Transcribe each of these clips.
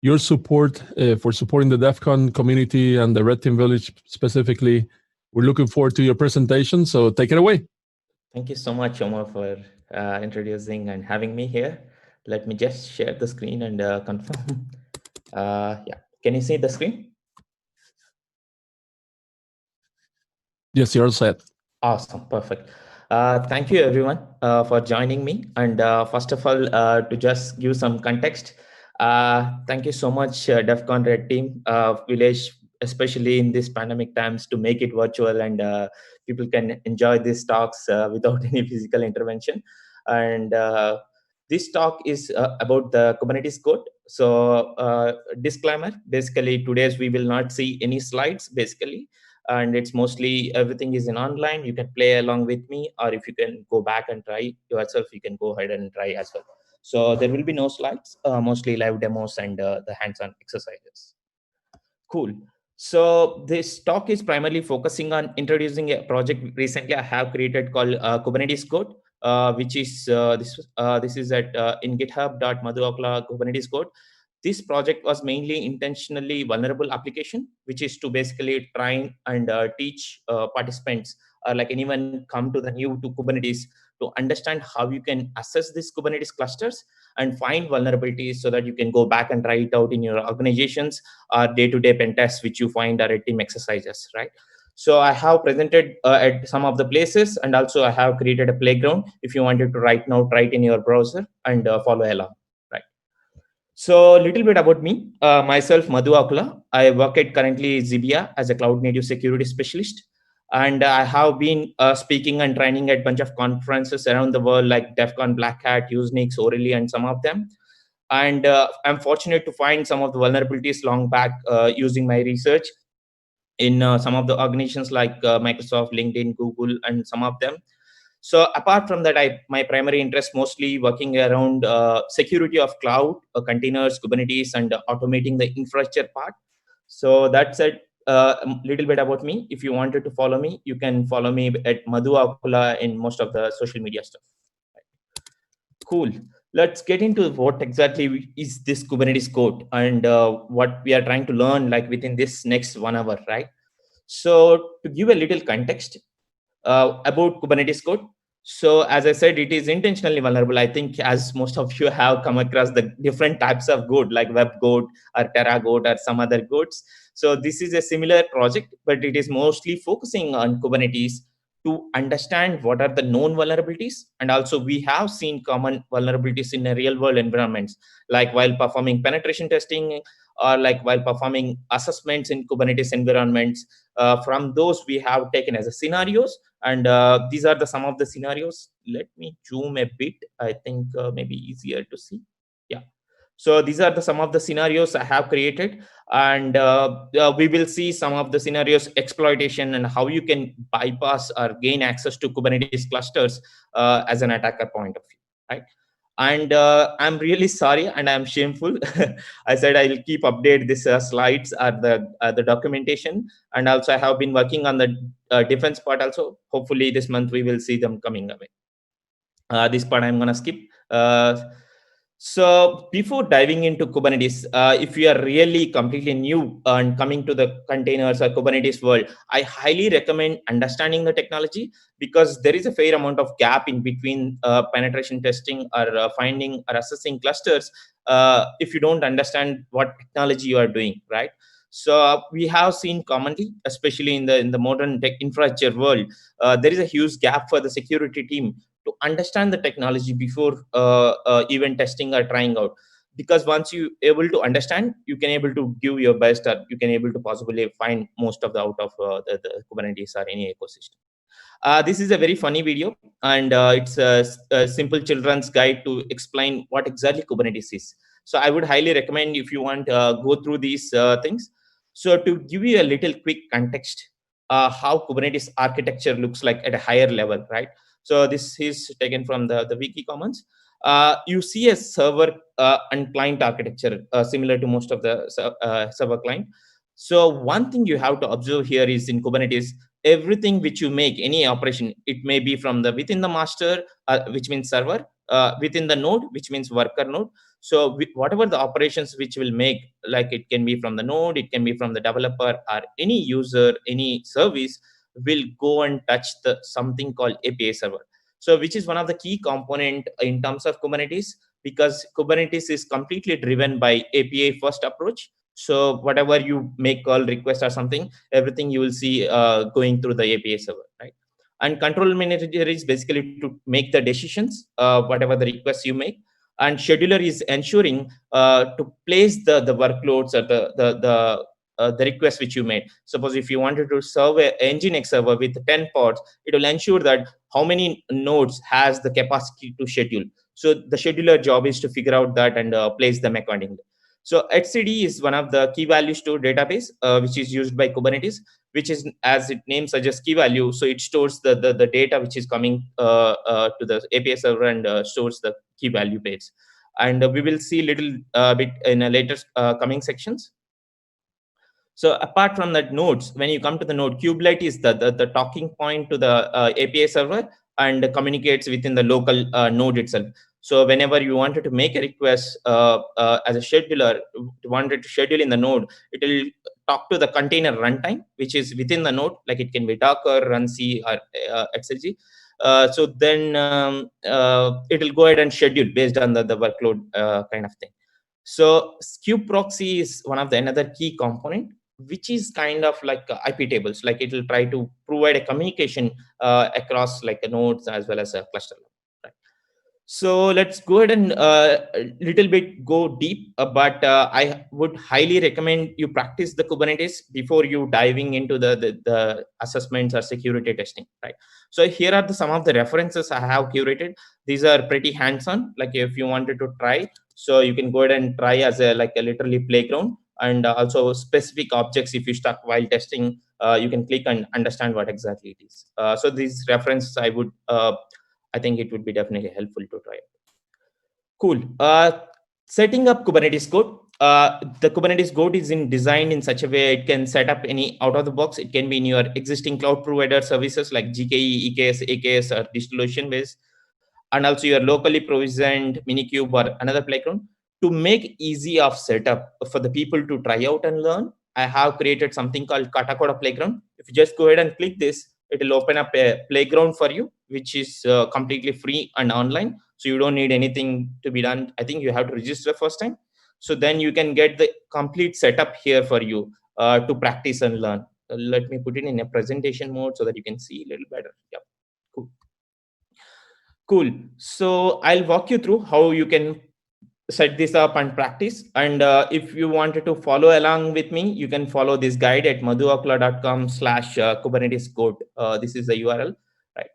your support for supporting the DEF CON community and the Red Team Village specifically. We're looking forward to your presentation, so take it away. Thank you so much, Omar, for introducing and having me here. Let me just share the screen and confirm. Yeah, can you see the screen? Yes, you're all set. Awesome, perfect. Thank you, everyone, for joining me. And first of all, to just give some context, thank you so much, DEF CON Red Team Village, especially in these pandemic times, to make it virtual and people can enjoy these talks without any physical intervention. And this talk is about the Kubernetes code. So, disclaimer: basically, today's we will not see any slides. Basically, and it's mostly everything is in online. You can play along with me, or if you can go back and try yourself, you can go ahead and try as well. So there will be no slides, mostly live demos and the hands-on exercises. Cool. So this talk is primarily focusing on introducing a project recently I have created called Kubernetes Code, which is this is at in github.madhuakula Kubernetes Code. This project was mainly intentionally vulnerable application, which is to basically try and teach participants or like anyone come to the new to Kubernetes to understand how you can assess these Kubernetes clusters and find vulnerabilities so that you can go back and try it out in your organizations or day-to-day pen tests which you find are at team exercises, right? So I have presented at some of the places, and also I have created a playground. If you wanted to right now, try it in your browser and follow along, right? So a little bit about me. Myself, Madhu Akula. I work at currently Zibia as a cloud native security specialist. And I have been speaking and training at a bunch of conferences around the world like DEF CON, Black Hat, Usenix, Aurelia, and some of them. And I'm fortunate to find some of the vulnerabilities long back using my research in some of the organizations like Microsoft, LinkedIn, Google, and some of them. So apart from that, my primary interest mostly working around security of cloud, containers, Kubernetes, and automating the infrastructure part. So that's it. A little bit about me. If you wanted to follow me, you can follow me at Madhu Akula in most of the social media stuff. Cool. Let's get into what exactly is this Kubernetes code and what we are trying to learn like within this next 1 hour, right? So to give a little context about Kubernetes code. So as I said, it is intentionally vulnerable. I think as most of you have come across the different types of code like web code or Terra code or some other codes. So this is a similar project, but it is mostly focusing on Kubernetes to understand what are the known vulnerabilities. And also we have seen common vulnerabilities in a real world environments, like while performing penetration testing or like while performing assessments in Kubernetes environments. From those we have taken as a scenarios, and these are the some of the scenarios. Let me zoom a bit. I think maybe easier to see. Yeah. So these are the some of the scenarios I have created, and we will see some of the scenarios exploitation and how you can bypass or gain access to Kubernetes clusters as an attacker point of view, right? And I'm really sorry and I'm shameful. I said I'll keep update this slides or the documentation, and also I have been working on the defense part also. Hopefully this month we will see them coming away. This part I'm gonna skip. So before diving into Kubernetes, if you are really completely new and coming to the containers or Kubernetes world, I highly recommend understanding the technology, because there is a fair amount of gap in between penetration testing or finding or assessing clusters if you don't understand what technology you are doing, right? So we have seen commonly, especially in the modern tech infrastructure world, there is a huge gap for the security team to understand the technology before even testing or trying out, because once you able to understand, you can able to give your best, or you can able to possibly find most of the out of the Kubernetes or any ecosystem. This is a very funny video, and it's a simple children's guide to explain what exactly Kubernetes is. So I would highly recommend if you want go through these things. So to give you a little quick context, how Kubernetes architecture looks like at a higher level, right? So this is taken from the wiki commons. You see a server and client architecture similar to most of the server client. So one thing you have to observe here is in Kubernetes, everything which you make, any operation, it may be from the within the master, which means server, within the node, which means worker node. So whatever the operations which will make, like it can be from the node, it can be from the developer, or any user, any service, will go and touch the something called API server. So which is one of the key component in terms of Kubernetes, because Kubernetes is completely driven by API first approach. So whatever you make call request or something, everything you will see going through the API server, right? And control manager is basically to make the decisions, whatever the requests you make. And scheduler is ensuring to place the workloads or the request which you made. Suppose if you wanted to serve an Nginx server with 10 pods, it will ensure that how many nodes has the capacity to schedule. So the scheduler job is to figure out that and place them accordingly. So etcd is one of the key value store database which is used by Kubernetes, which is, as its name suggests, key value. So it stores the data which is coming to the API server and stores the key value pairs. And we will see little bit in a later coming sections. So apart from that nodes, when you come to the node, kubelet is the talking point to the API server and communicates within the local node itself. So whenever you wanted to make a request as a scheduler, wanted to schedule in the node, it will talk to the container runtime, which is within the node, like it can be Docker, runc, or XLG. So then it will go ahead and schedule based on the workload kind of thing. So kubeproxy is one of the another key component, which is kind of like IP tables, like it will try to provide a communication across like a nodes as well as a cluster. Right? So let's go ahead and a little bit go deep, but I would highly recommend you practice the Kubernetes before you diving into the assessments or security testing, right? So here are some of the references I have curated. These are pretty hands-on, like if you wanted to try, so you can go ahead and try as a like a literally playground, and also specific objects if you stuck while testing, you can click and understand what exactly it is. So these references I think it would be definitely helpful to try. Cool. Setting up Kubernetes code. The Kubernetes code is designed in such a way it can set up any out of the box. It can be in your existing cloud provider services like GKE, EKS, AKS, or DigitalOcean base, and also your locally provisioned Minikube or another playground. To make easy of setup for the people to try out and learn, I have created something called Katacoda Playground. If you just go ahead and click this, it will open up a playground for you, which is completely free and online. So you don't need anything to be done. I think you have to register first time. So then you can get the complete setup here for you to practice and learn. Let me put it in a presentation mode so that you can see a little better. Yep. Cool. So I'll walk you through how you can set this up and practice. And if you wanted to follow along with me, you can follow this guide at madhuakula.com/Kubernetes code. This is the URL, right?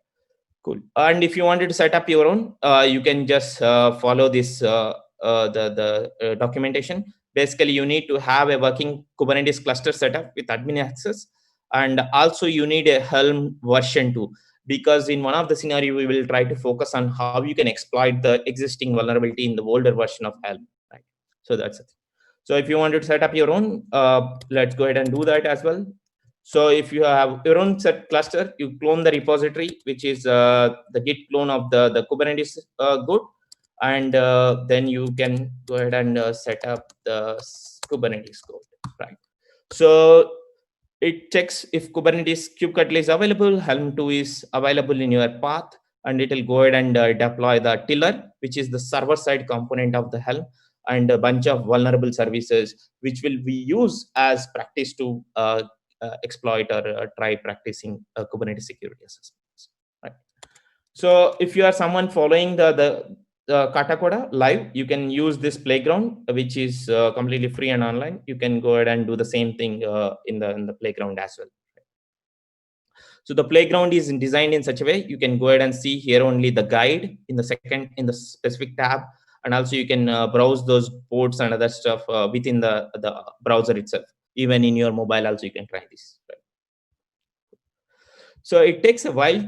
Cool. And if you wanted to set up your own, you can just follow this the documentation. Basically, you need to have a working Kubernetes cluster setup with admin access, and also you need a Helm version 2. Because in one of the scenario, we will try to focus on how you can exploit the existing vulnerability in the older version of Helm. Right. So that's it. So if you wanted to set up your own, let's go ahead and do that as well. So if you have your own set cluster, you clone the repository, which is the Git clone of the Kubernetes code, and then you can go ahead and set up the Kubernetes code. Right. So it checks if Kubernetes kubectl is available, Helm 2 is available in your path, and it will go ahead and deploy the tiller, which is the server-side component of the Helm, and a bunch of vulnerable services, which will be used as practice to exploit or try practicing Kubernetes security assessments. Right. So if you are someone following the Katacoda live, you can use this playground, which is completely free and online. You can go ahead and do the same thing in the playground as well. So the playground is designed in such a way you can go ahead and see here only the guide in the specific tab, and also you can browse those ports and other stuff within the browser itself. Even in your mobile, also you can try this. Right? So it takes a while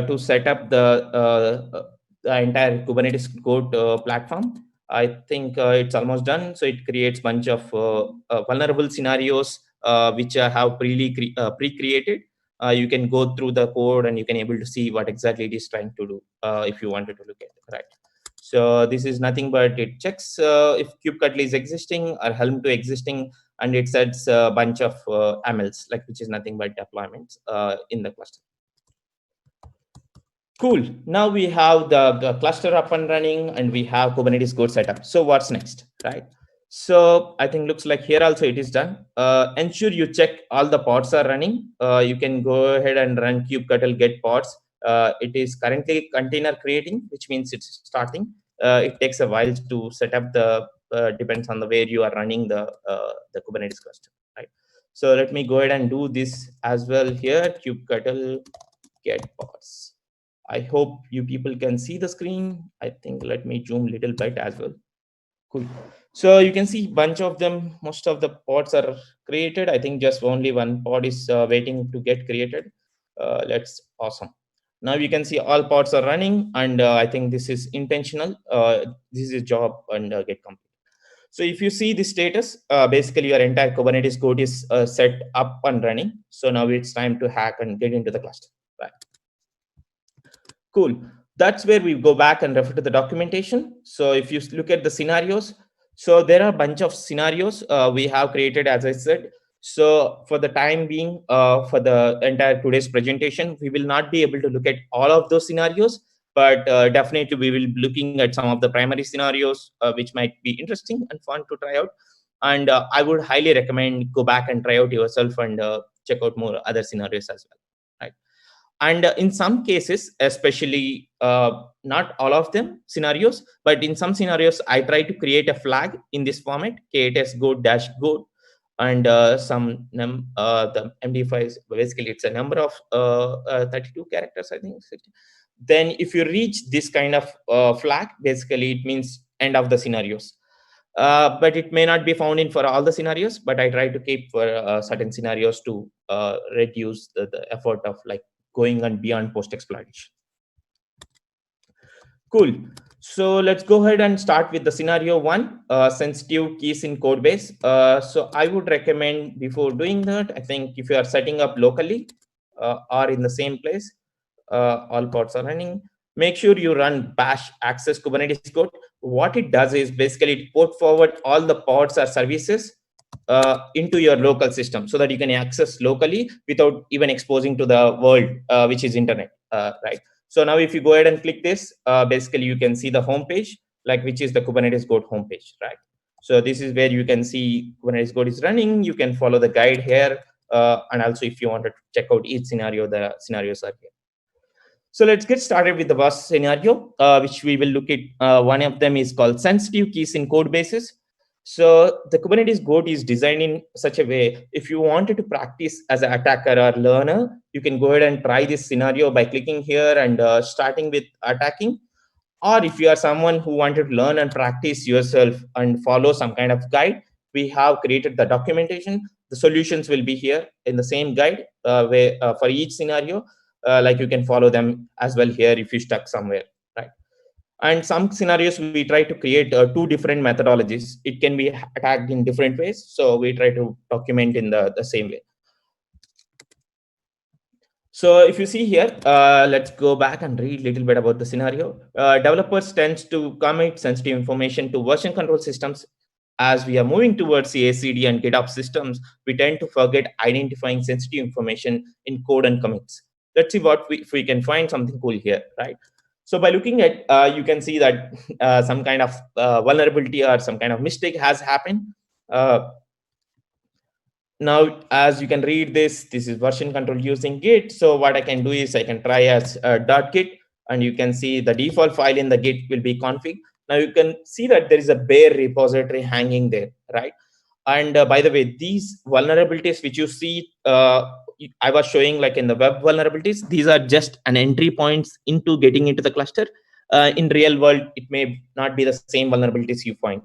to set up the entire Kubernetes code platform. I think it's almost done. So it creates bunch of vulnerable scenarios which I have pre-created. You can go through the code and you can able to see what exactly it is trying to do if you wanted to look at it. Right. So this is nothing but it checks if kubectl is existing or helm 2 existing, and it sets a bunch of AMLs, like, which is nothing but deployments in the cluster. Cool. Now we have the cluster up and running, and we have Kubernetes code setup. So what's next, right? So I think looks like here also it is done. Ensure you check all the pods are running. You can go ahead and run kubectl get pods. It is currently container creating, which means it's starting. It takes a while to set up the, depends on the where you are running the Kubernetes cluster, right? So let me go ahead and do this as well here, kubectl get pods. I hope you people can see the screen. I think let me zoom a little bit as well. Cool. So you can see bunch of them, most of the pods are created. I think just only one pod is waiting to get created. That's awesome. Now you can see all pods are running, and I think this is intentional. This is a job and get complete. So if you see the status, basically your entire Kubernetes code is set up and running. So now it's time to hack and get into the cluster, right? Cool. That's where we go back and refer to the documentation. So if you look at the scenarios, so there are a bunch of scenarios we have created, as I said. So for the time being, for the entire today's presentation, we will not be able to look at all of those scenarios, but definitely we will be looking at some of the primary scenarios, which might be interesting and fun to try out. And I would highly recommend go back and try out yourself and check out more other scenarios as well, right? And in some cases, especially not all of them scenarios, but in some scenarios, I try to create a flag in this format, KTS go dash go, and the MD5 is basically it's a number of 32 characters, I think. Then if you reach this kind of flag, basically it means end of the scenarios. But it may not be found in for all the scenarios, but I try to keep for certain scenarios to reduce the effort of like going and beyond post exploitation. Cool. So let's go ahead and start with the scenario one, sensitive keys in Codebase. So I would recommend before doing that, I think if you are setting up locally or in the same place, all pods are running, make sure you run bash access Kubernetes code. What it does is basically it port forward all the pods or services into your local system so that you can access locally without even exposing to the world, which is internet, right? So now if you go ahead and click this, basically you can see the homepage, like which is the Kubernetes code homepage, right? So this is where you can see Kubernetes code is running. You can follow the guide here. And also if you want to check out each scenario, the scenarios are here. So let's get started with the first scenario, which we will look at. One of them is called sensitive keys in code bases. So the Kubernetes code is designed in such a way, if you wanted to practice as an attacker or learner, you can go ahead and try this scenario by clicking here and starting with attacking. Or if you are someone who wanted to learn and practice yourself and follow some kind of guide, we have created the documentation. The solutions will be here in the same guide where for each scenario, like you can follow them as well here if you stuck somewhere, right? And some scenarios we try to create two different methodologies. It can be attacked in different ways. So we try to document in the same way. So if you see here, let's go back and read a little bit about the scenario. Developers tend to commit sensitive information to version control systems. As we are moving towards CI/CD and GitOps systems, we tend to forget identifying sensitive information in code and commits. Let's see what if we can find something cool here, right? So by looking at, you can see that some kind of vulnerability or some kind of mistake has happened. Now, as you can read this is version control using Git. So what I can do is I can try as .git, and you can see the default file in the Git will be config. Now you can see that there is a bare repository hanging there, right? And by the way, these vulnerabilities which you see, I was showing like in the web vulnerabilities, these are just an entry points into getting into the cluster. In real world, it may not be the same vulnerabilities you find.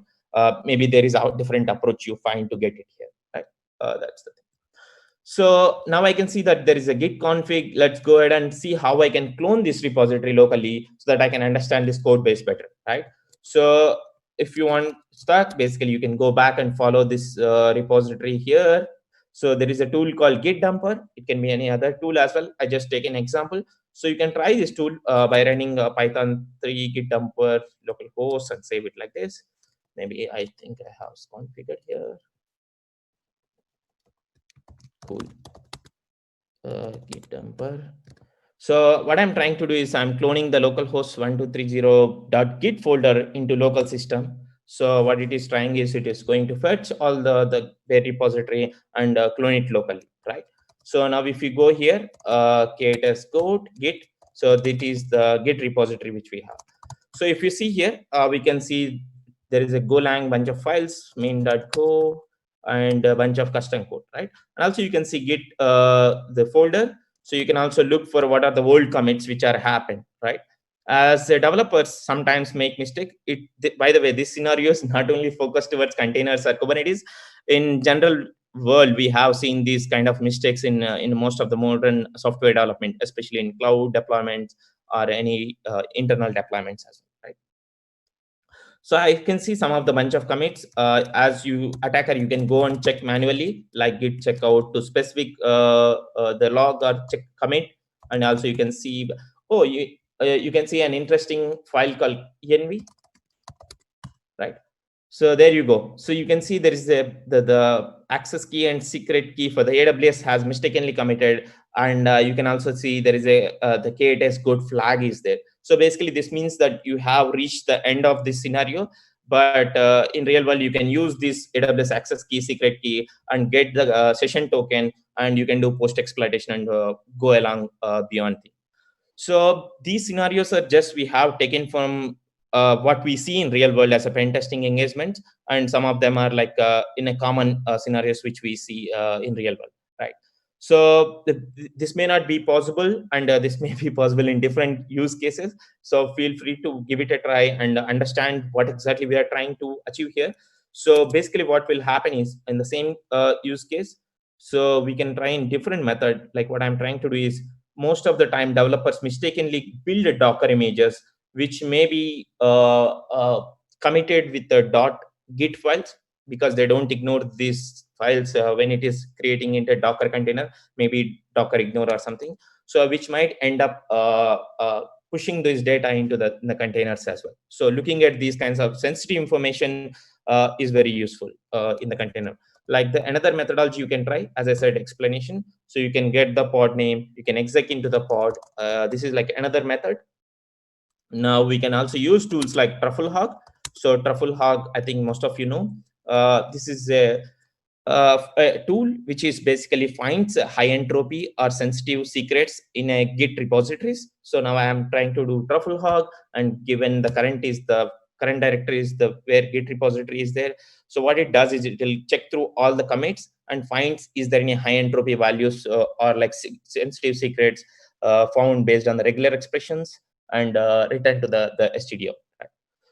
Maybe there is a different approach you find to get it here, right? That's the thing. So now I can see that there is a git config. Let's go ahead and see how I can clone this repository locally so that I can understand this code base better, right? So if you want to start, basically you can go back and follow this repository here. So there is a tool called Git Dumper. It can be any other tool as well. I just take an example. So you can try this tool by running Python 3 git dumper localhost and save it like this. Maybe I think I have configured here. Cool. Git dumper. So what I'm trying to do is I'm cloning the localhost 1230.git folder into local system. So what it is trying is it is going to fetch all the their repository and clone it locally, right? So now if you go here, kts code git. So that is the git repository which we have. So if you see here, we can see there is a Golang bunch of files, main.co, and a bunch of custom code, right? And also you can see git the folder. So you can also look for what are the old commits which are happened, right? As developers sometimes make mistake. By the way, this scenario is not only focused towards containers or Kubernetes. In general world, we have seen these kind of mistakes in most of the modern software development, especially in cloud deployments or any internal deployments as well, right? So I can see some of the bunch of commits. As you attacker, you can go and check manually, like git checkout to specific the log or check commit, and also you can see. Oh, you can see an interesting file called env, right? So there you go. So you can see there is the access key and secret key for the AWS has mistakenly committed, and you can also see there is the KTS good flag is there. So basically, this means that you have reached the end of this scenario. But in real world, you can use this AWS access key, secret key, and get the session token, and you can do post exploitation and go along beyond. So these scenarios are just we have taken from what we see in real world as a pen testing engagement, and some of them are like in a common scenarios which we see in real world, right? So this may not be possible, and this may be possible in different use cases. So feel free to give it a try and understand what exactly we are trying to achieve here. So basically, what will happen is in the same use case, so we can try in different method. Like what I'm trying to do is most of the time developers mistakenly build Docker images which may be committed with the .git files because they don't ignore these files when it is creating into a Docker container, maybe Docker ignore or something. So which might end up pushing this data into the containers as well. So looking at these kinds of sensitive information is very useful in the container. Like another methodology you can try, as I said, explanation. So you can get the pod name, you can exec into the pod. This is like another method. Now we can also use tools like Trufflehog. So Trufflehog, I think most of you know. This is a tool which is basically finds high entropy or sensitive secrets in a Git repositories. So now I am trying to do Trufflehog, and given the current directory is the where Git repository is there. So what it does is it will check through all the commits and finds is there any high entropy values or like sensitive secrets found based on the regular expressions, and return to the STDO. Right?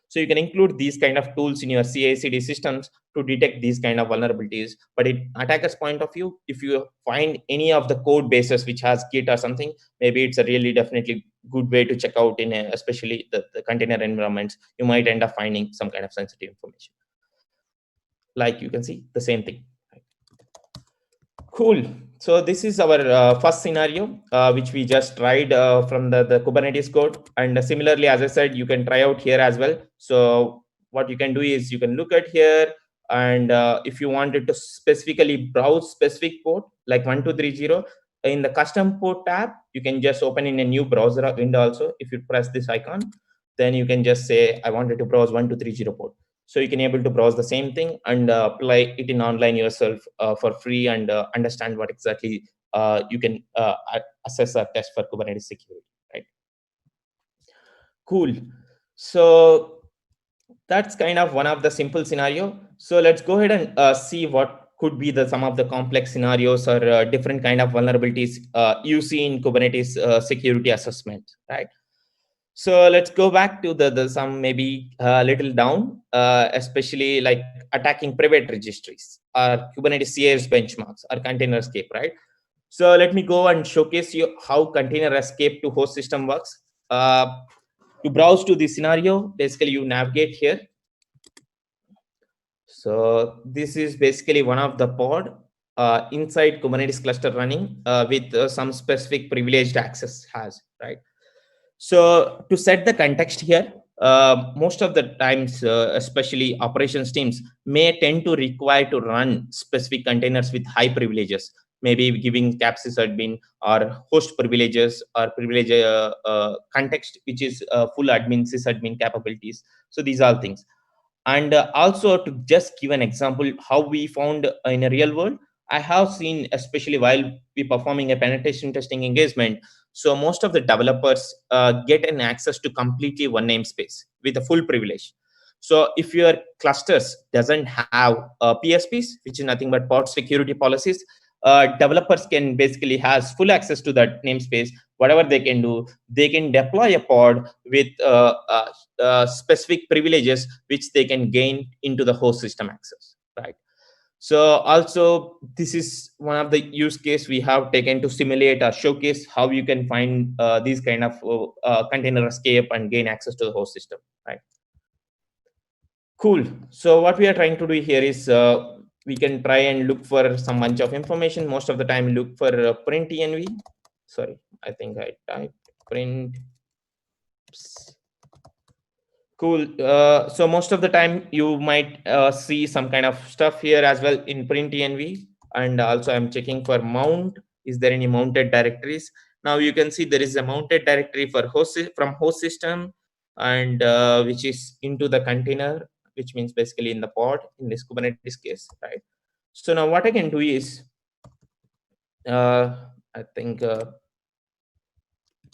So you can include these kind of tools in your CI/CD systems to detect these kind of vulnerabilities. But in attacker's point of view, if you find any of the code bases which has Git or something, maybe it's a really definitely good way to check out in especially the container environments. You might end up finding some kind of sensitive information. Like you can see the same thing. Cool. So this is our first scenario, which we just tried from the Kubernetes code. And similarly, as I said, you can try out here as well. So what you can do is you can look at here, and if you wanted to specifically browse specific port like 1230, in the custom port tab, you can just open in a new browser window also. If you press this icon, then you can just say, I wanted to browse 1230 port. So you can able to browse the same thing and apply it in online yourself for free, and understand what exactly you can assess or test for Kubernetes security, right? Cool. So that's kind of one of the simple scenario. So let's go ahead and see what could be some of the complex scenarios or different kind of vulnerabilities you see in Kubernetes security assessment, right? So let's go back to the some maybe a little down, especially like attacking private registries or Kubernetes CIS benchmarks or container escape, right? So let me go and showcase you how container escape to host system works. To browse to the scenario, basically you navigate here. So this is basically one of the pod. inside Kubernetes cluster running with some specific privileged access has, right? So to set the context here, most of the times, especially operations teams may tend to require to run specific containers with high privileges, maybe giving cap sysadmin or host privileges or privilege context, which is full admin sysadmin capabilities. So these are things. And also to just give an example how we found in a real world, I have seen, especially while we performing a penetration testing engagement, so most of the developers get an access to completely one namespace with a full privilege. So if your clusters doesn't have PSPs, which is nothing but pod security policies, developers can basically has full access to that namespace. Whatever they can do, they can deploy a pod with specific privileges which they can gain into the host system access, right? So also this is one of the use case we have taken to simulate or showcase how you can find these kind of container escape and gain access to the host system, right? Cool. So what we are trying to do here is we can try and look for some bunch of information. Most of the time look for print env. Sorry, I think I typed print. Cool. So most of the time you might see some kind of stuff here as well in print env. And also I'm checking for mount. Is there any mounted directories? Now you can see there is a mounted directory for from host system, and which is into the container, which means basically in the pod in this Kubernetes case, right? So now what I can do is, I think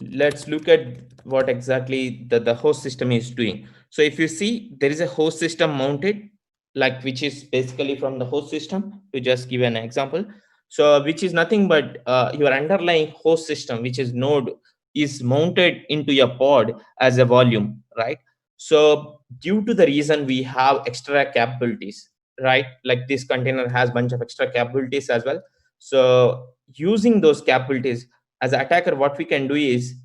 let's look at what exactly the host system is doing. So if you see, there is a host system mounted, like which is basically from the host system, to just give an example. So which is nothing but your underlying host system, which is node, is mounted into your pod as a volume, right? So due to the reason we have extra capabilities, right? Like this container has bunch of extra capabilities as well. So using those capabilities, as an attacker, what we can do is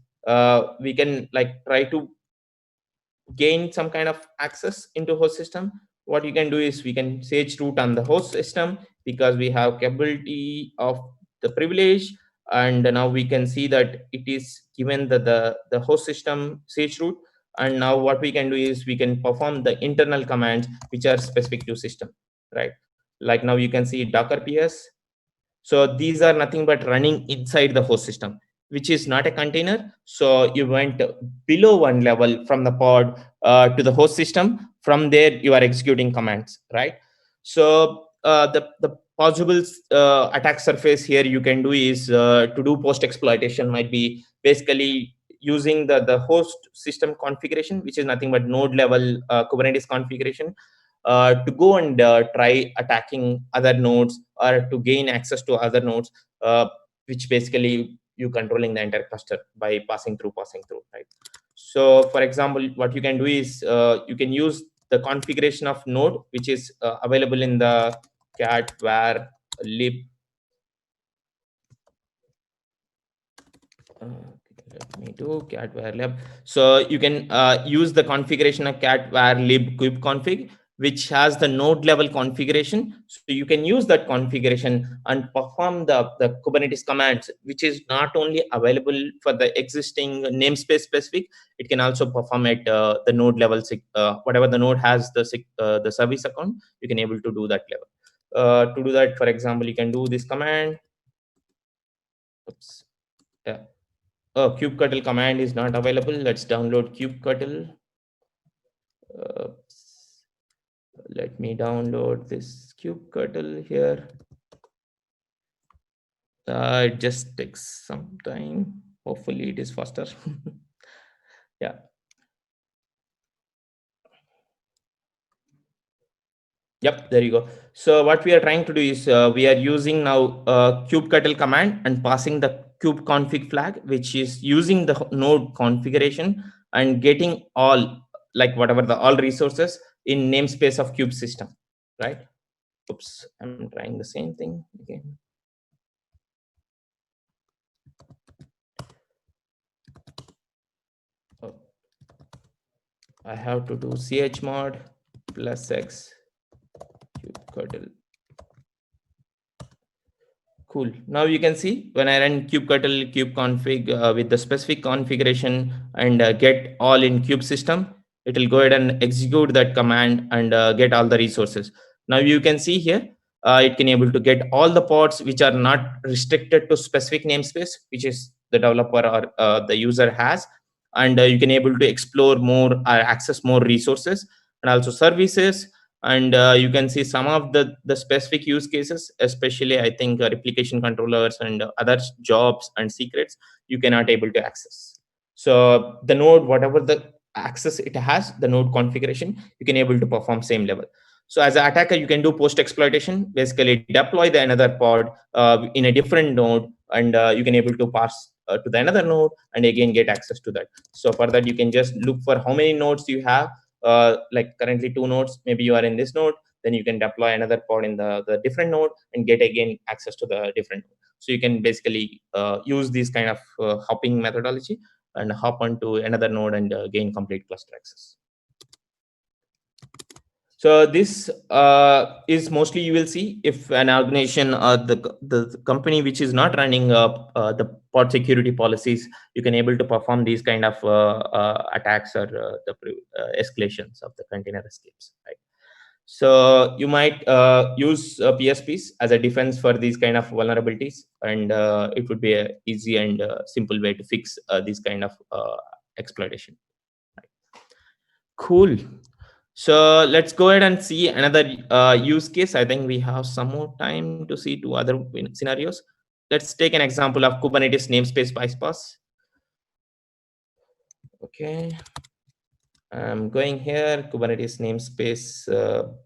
we can like try to gain some kind of access into host system. What you can do is we can sage root on the host system because we have capability of the privilege, and now we can see that it is given the host system sage root. And now what we can do is we can perform the internal commands which are specific to system, right? Like now you can see docker ps. So these are nothing but running inside the host system, which is not a container. So you went below one level from the pod to the host system. From there, you are executing commands, right? So the possible attack surface here you can do is to do post exploitation might be basically using the host system configuration, which is nothing but node level Kubernetes configuration, to go and try attacking other nodes or to gain access to other nodes, which basically you controlling the entire cluster by passing through, right? So for example, what you can do is you can use the configuration of node, which is available in the cat var lib. Let me do cat var lib. So you can use the configuration of cat var lib kubectl, which has the node level configuration. So you can use that configuration and perform the Kubernetes commands, which is not only available for the existing namespace specific, it can also perform at the node level, whatever the node has the service account, you can able to do that level. To do that, for example, you can do this command. Oops. Yeah. Oh, kubectl command is not available. Let's download kubectl. Let me download this kubectl here. It just takes some time. Hopefully it is faster. Yeah. Yep, there you go. So what we are trying to do is we are using now kubectl command and passing the kubeconfig flag, which is using the node configuration and getting all, like whatever the all resources in namespace of kube system, right? Oops, I'm trying the same thing again. Oh, I have to do chmod +x kubectl. Cool. Now you can see when I run kubectl kubeconfig with the specific configuration and get all in kube system, it will go ahead and execute that command and get all the resources. Now you can see here, it can able to get all the pods which are not restricted to specific namespace, which is the developer or the user has. And you can able to explore more or access more resources and also services. And you can see some of the specific use cases, especially I think replication controllers and other jobs and secrets you cannot able to access. So the node, whatever the access it has, the node configuration, you can able to perform same level. So as an attacker, you can do post exploitation, basically deploy the another pod in a different node, and you can able to pass to the another node and again get access to that. So for that, you can just look for how many nodes you have, like currently 2 nodes, maybe you are in this node, then you can deploy another pod in the different node and get again access to the different node. So you can basically use this kind of hopping methodology and hop onto another node and gain complete cluster access. So this is mostly you will see if an organization or the company which is not running the pod security policies, you can able to perform these kind of attacks or the escalations of the container escapes, right? So you might use PSPs as a defense for these kind of vulnerabilities, and it would be a easy and simple way to fix these kind of exploitation. Right. Cool. So let's go ahead and see another use case. I think we have some more time to see 2 other scenarios. Let's take an example of Kubernetes namespace bypass. Okay. I'm going here, Kubernetes namespace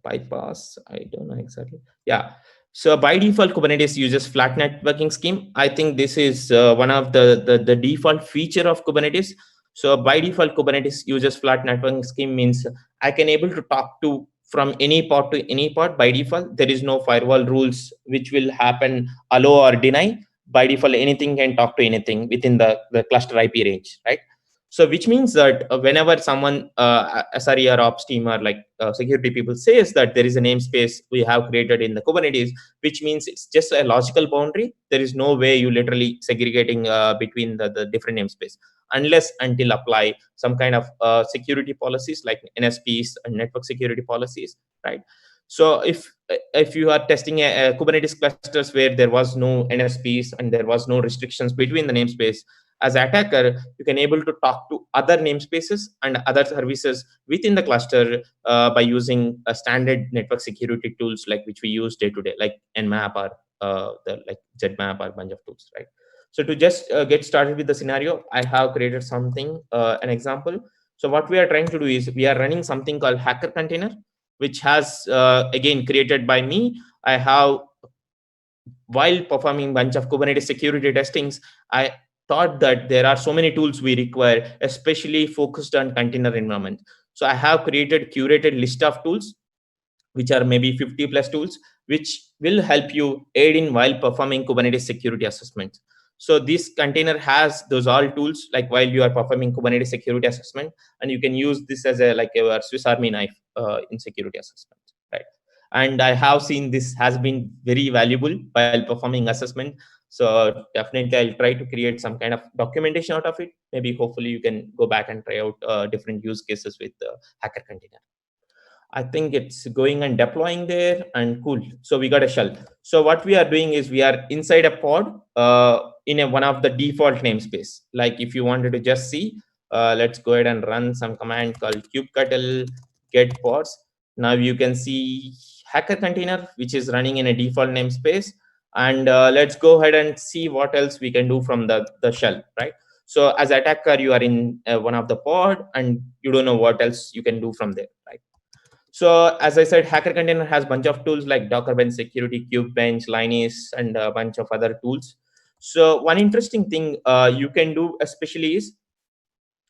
bypass. I don't know exactly. Yeah. So by default, Kubernetes uses flat networking scheme. I think this is one of the default feature of Kubernetes. So by default, Kubernetes uses flat networking scheme, means I can able to talk to from any pod to any pod by default. There is no firewall rules which will happen allow or deny. By default, anything can talk to anything within the cluster IP range, right? So which means that whenever someone SRE or ops team or like security people says that there is a namespace we have created in the Kubernetes, which means it's just a logical boundary. There is no way you literally segregating between the different namespace, unless until apply some kind of security policies like NSPs and network security policies, right? So if you are testing a Kubernetes clusters where there was no NSPs and there was no restrictions between the namespace, as an attacker, you can able to talk to other namespaces and other services within the cluster by using a standard network security tools like which we use day to day, like Nmap or the like Zmap or bunch of tools, right? So to just get started with the scenario, I have created something, an example. So what we are trying to do is we are running something called Hacker Container, which has again created by me. I have, while performing bunch of Kubernetes security testings, I thought that there are so many tools we require, especially focused on container environment. So I have created curated list of tools, which are maybe 50 plus tools, which will help you aid in while performing Kubernetes security assessment. So this container has those all tools, like while you are performing Kubernetes security assessment, and you can use this as a like a Swiss Army knife in security assessment, right? And I have seen this has been very valuable while performing assessment. So definitely I'll try to create some kind of documentation out of it. Maybe hopefully you can go back and try out different use cases with the Hacker Container. I think it's going and deploying there, and cool. So we got a shell. So what we are doing is we are inside a pod in one of the default namespace. Like if you wanted to just see, let's go ahead and run some command called kubectl get pods. Now you can see Hacker Container, which is running in a default namespace. And let's go ahead and see what else we can do from the shell, right? So as attacker, you are in one of the pod and you don't know what else you can do from there, right? So as I said, Hacker Container has a bunch of tools like Docker Bench Security, Kubebench, Linus, and a bunch of other tools. So one interesting thing you can do especially is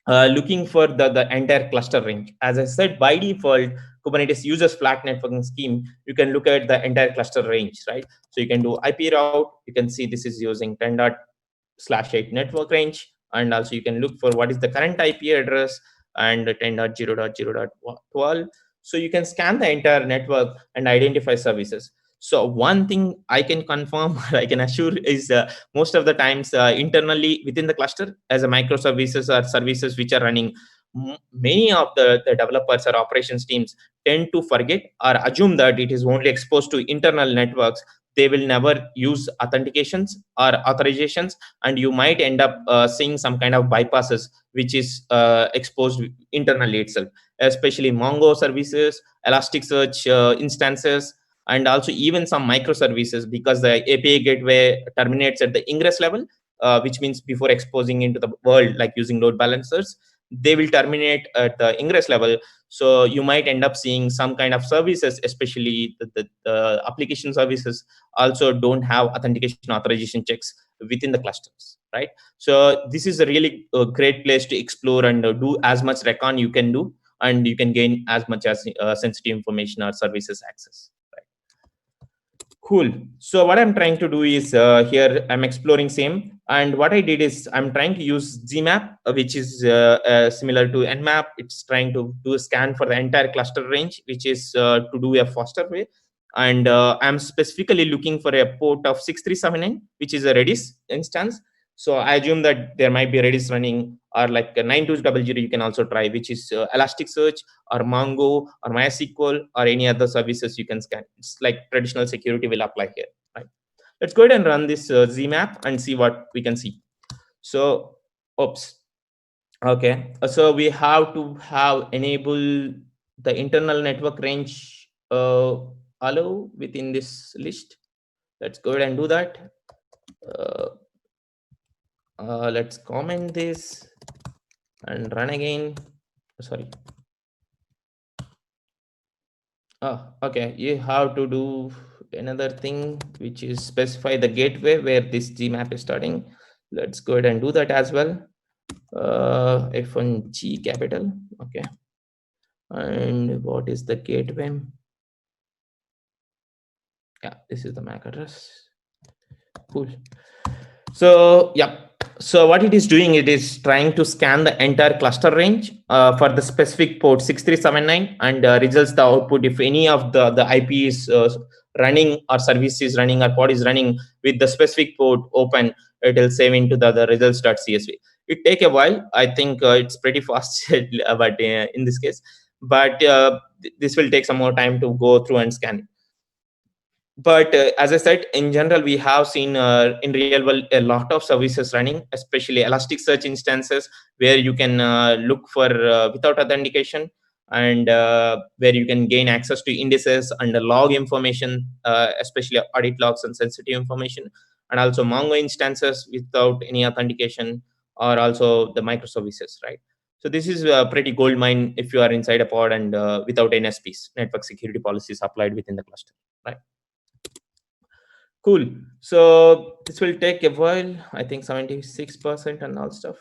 looking for the entire cluster range. As I said, by default, Kubernetes uses flat networking scheme. You can look at the entire cluster range, right? So you can do IP route. You can see this is using 10./8 network range. And also you can look for what is the current IP address and 10.0.0.12. So you can scan the entire network and identify services. So one thing I can confirm, I can assure is most of the times internally within the cluster as a microservices or services which are running, many of the developers or operations teams tend to forget or assume that it is only exposed to internal networks. They will never use authentications or authorizations, and you might end up seeing some kind of bypasses which is exposed internally itself, especially Mongo services, Elasticsearch instances, and also even some microservices, because the API gateway terminates at the ingress level, which means before exposing into the world, like using load balancers, they will terminate at the ingress level. So you might end up seeing some kind of services, especially the application services, also don't have authentication authorization checks within the clusters, right? So this is a really great place to explore and do as much recon you can do, and you can gain as much as sensitive information or services access. Cool. So what I'm trying to do is here I'm exploring same, and what I did is I'm trying to use ZMap, which is similar to Nmap. It's trying to do a scan for the entire cluster range, which is to do a faster way. And I'm specifically looking for a port of 6379, which is a Redis instance. So I assume that there might be Redis running, or like a 9200 you can also try, which is Elasticsearch or Mongo or MySQL or any other services you can scan. It's like traditional security will apply here, right? Let's go ahead and run this ZMap and see what we can see. So, oops. Okay, so we have to have enable the internal network range allow within this list. Let's go ahead and do that. Let's comment this and run again. Sorry. Oh, okay. You have to do another thing, which is specify the gateway where this GMap is starting. Let's go ahead and do that as well. F1G capital. Okay. And what is the gateway? Yeah, this is the MAC address. Cool. So, yeah. So what it is doing, it is trying to scan the entire cluster range for the specific port 6379 and results the output if any of the IP is running, or service is running, or pod is running with the specific port open, it will save into the results.csv. It take a while. I think it's pretty fast, but in this case, but this will take some more time to go through and scan it. But as I said, in general, we have seen in real world a lot of services running, especially Elasticsearch instances, where you can look for without authentication, and where you can gain access to indices and log information, especially audit logs and sensitive information, and also Mongo instances without any authentication, or also the microservices, right? So this is a pretty gold mine if you are inside a pod and without NSPs, network security policies applied within the cluster, right? Cool. So this will take a while. I think 76% and all stuff.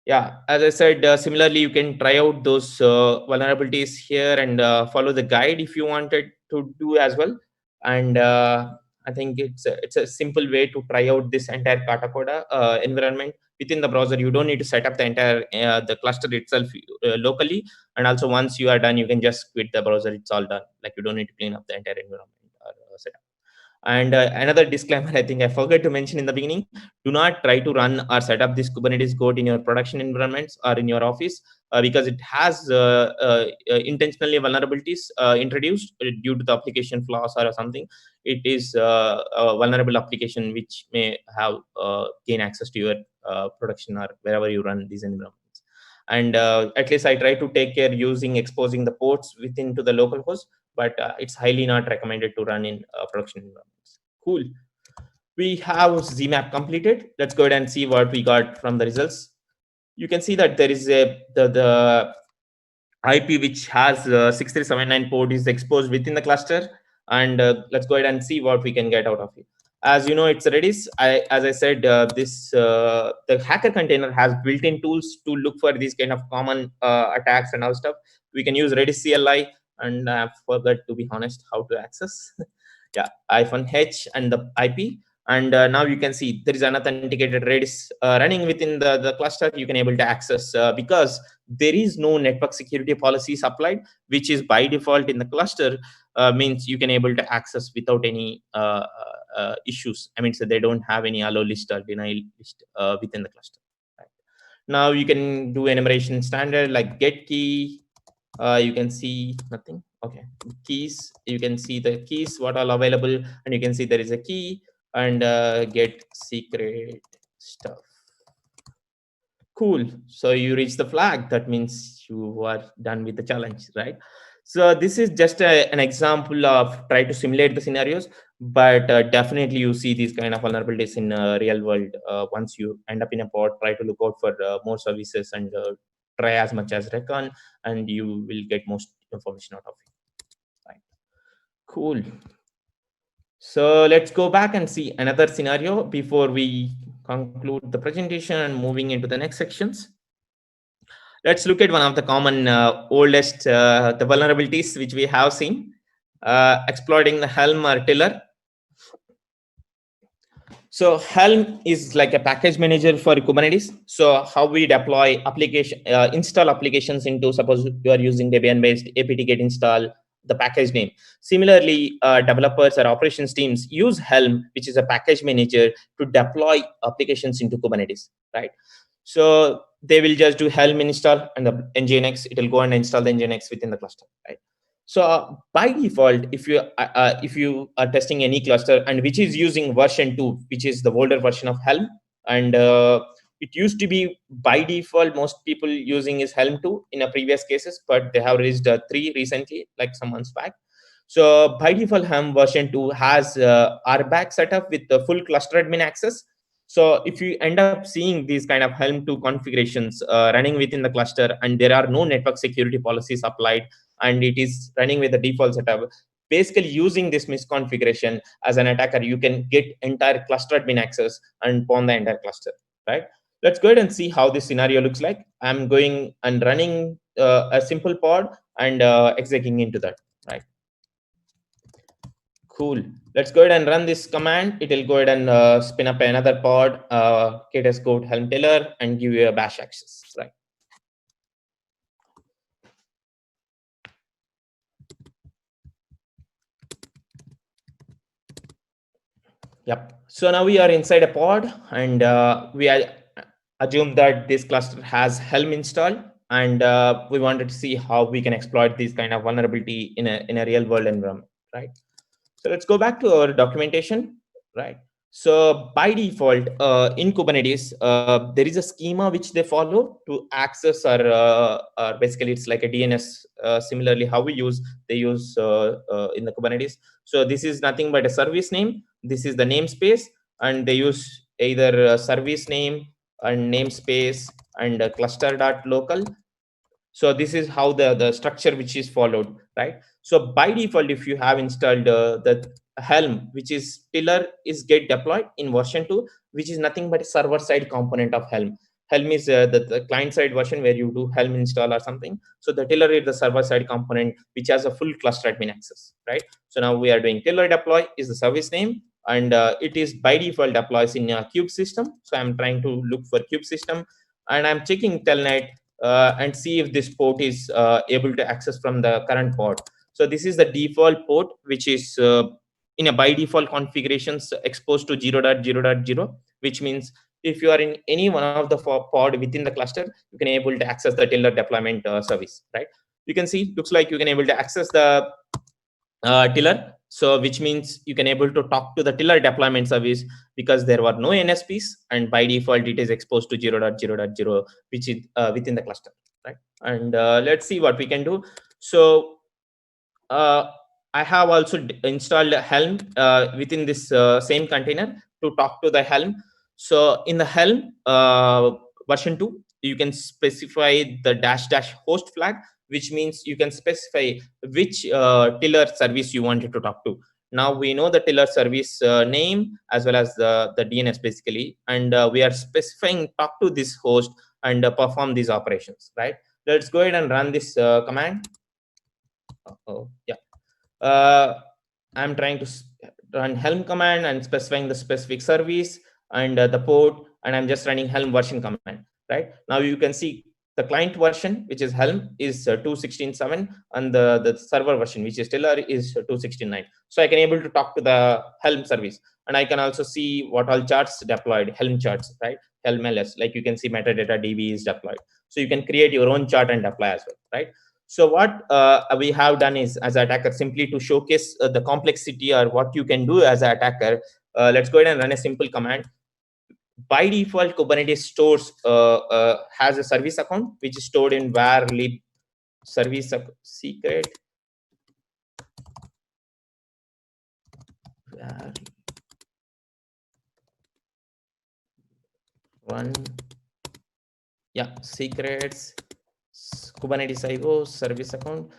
Yeah, as I said, similarly, you can try out those vulnerabilities here and follow the guide if you wanted to do as well. And I think it's a simple way to try out this entire Katacoda environment within the browser. You don't need to set up the entire the cluster itself locally. And also, once you are done, you can just quit the browser. It's all done. Like, you don't need to clean up the entire environment or setup. And another disclaimer, I think I forgot to mention in the beginning: do not try to run or set up this Kubernetes code in your production environments or in your office, because it has intentionally vulnerabilities introduced due to the application flaws or something. It is a vulnerable application which may have gain access to your production or wherever you run these environments. And at least I try to take care using exposing the ports within to the local host, but it's highly not recommended to run in production environments. Cool. We have ZMap completed. Let's go ahead and see what we got from the results. You can see that there is the IP which has 6379 port is exposed within the cluster, and let's go ahead and see what we can get out of it. As you know, it's Redis. As I said, the hacker container has built-in tools to look for these kind of common attacks and all stuff. We can use Redis CLI, and I forgot, to be honest, how to access. Yeah, -h and the IP. And now you can see there is an authenticated Redis running within the cluster. You can able to access because there is no network security policies applied, which is by default in the cluster. means you can able to access without any issues. I mean, so they don't have any allow list or deny list within the cluster. Right? Now you can do enumeration standard like get key. You can see nothing. Okay, keys. You can see the keys what are available, and you can see there is a key and get secret stuff. Cool. So you reach the flag. That means you are done with the challenge, right? So this is just an example of try to simulate the scenarios, but definitely you see these kind of vulnerabilities in real world. Once you end up in a pod, try to look out for more services and try as much as recon, and you will get most information out of it. Right. Cool. So let's go back and see another scenario before we conclude the presentation and moving into the next sections. Let's look at one of the common oldest the vulnerabilities which we have seen, exploiting the Helm or Tiller. So Helm is like a package manager for Kubernetes. So how we deploy application, install applications into, suppose you are using Debian based apt-get install the package name. Similarly, developers or operations teams use Helm, which is a package manager, to deploy applications into Kubernetes, right? So they will just do Helm install and the nginx, it will go and install the nginx within the cluster, right? So by default, if you are testing any cluster and which is using version 2, which is the older version of Helm, and it used to be by default most people using is Helm 2 in a previous cases, but they have released 3 recently, like some months back. So by default, Helm version 2 has RBAC setup with the full cluster admin access. So if you end up seeing these kind of Helm 2 configurations running within the cluster and there are no network security policies applied, and it is running with the default setup, basically using this misconfiguration as an attacker, you can get entire cluster admin access and pawn the entire cluster, right? Let's go ahead and see how this scenario looks like. I'm going and running a simple pod and executing into that, right? Cool. Let's go ahead and run this command. It will go ahead and spin up another pod, ktest helm tiller, and give you a bash access, right? Yep. So now we are inside a pod, and we assume that this cluster has Helm installed, and we wanted to see how we can exploit this kind of vulnerability in a real world environment, right? So let's go back to our documentation, right? So by default, in Kubernetes, there is a schema which they follow to access or basically it's like a DNS. Similarly, how they use in the Kubernetes. So this is nothing but a service name. This is the namespace, and they use either a service name and namespace and a cluster.local. So this is how the structure which is followed, right? So by default, if you have installed the Helm, which is Tiller, is get deployed in version 2, which is nothing but a server side component of Helm. Helm is the client side version where you do Helm install or something. So the Tiller is the server side component which has a full cluster admin access, right? So now we are doing Tiller deploy is the service name, and it is by default deploys in a kube system. So I'm trying to look for kube system, and I'm checking telnet and see if this port is able to access from the current port. So this is the default port, which is in a by default configurations exposed to 0.0.0, which means if you are in any one of the pod within the cluster, you can able to access the Tiller deployment service, right? You can see, looks like you can able to access the Tiller. So which means you can able to talk to the Tiller deployment service because there were no NSPs, and by default it is exposed to 0.0.0, which is within the cluster, right? And let's see what we can do. So I have also installed Helm within this same container to talk to the Helm. So in the Helm version 2, you can specify the -- host flag, which means you can specify which Tiller service you wanted to talk to. Now we know the Tiller service name as well as the DNS basically, and we are specifying talk to this host and perform these operations, right? Let's go ahead and run this command. Yeah. I'm trying to run Helm command and specifying the specific service and the port, and I'm just running Helm version command, right? Now you can see the client version, which is Helm, is 2.16.7, and the server version, which is Tiller, is 2.16.9. So I can able to talk to the Helm service, and I can also see what all charts deployed, Helm charts, right? Helm LS, like you can see metadata DB is deployed. So you can create your own chart and deploy as well, right? So what we have done is, as an attacker, simply to showcase the complexity or what you can do as an attacker, let's go ahead and run a simple command. By default, Kubernetes stores has a service account, which is stored in var lib service secret. One, yeah, secrets Kubernetes IO service account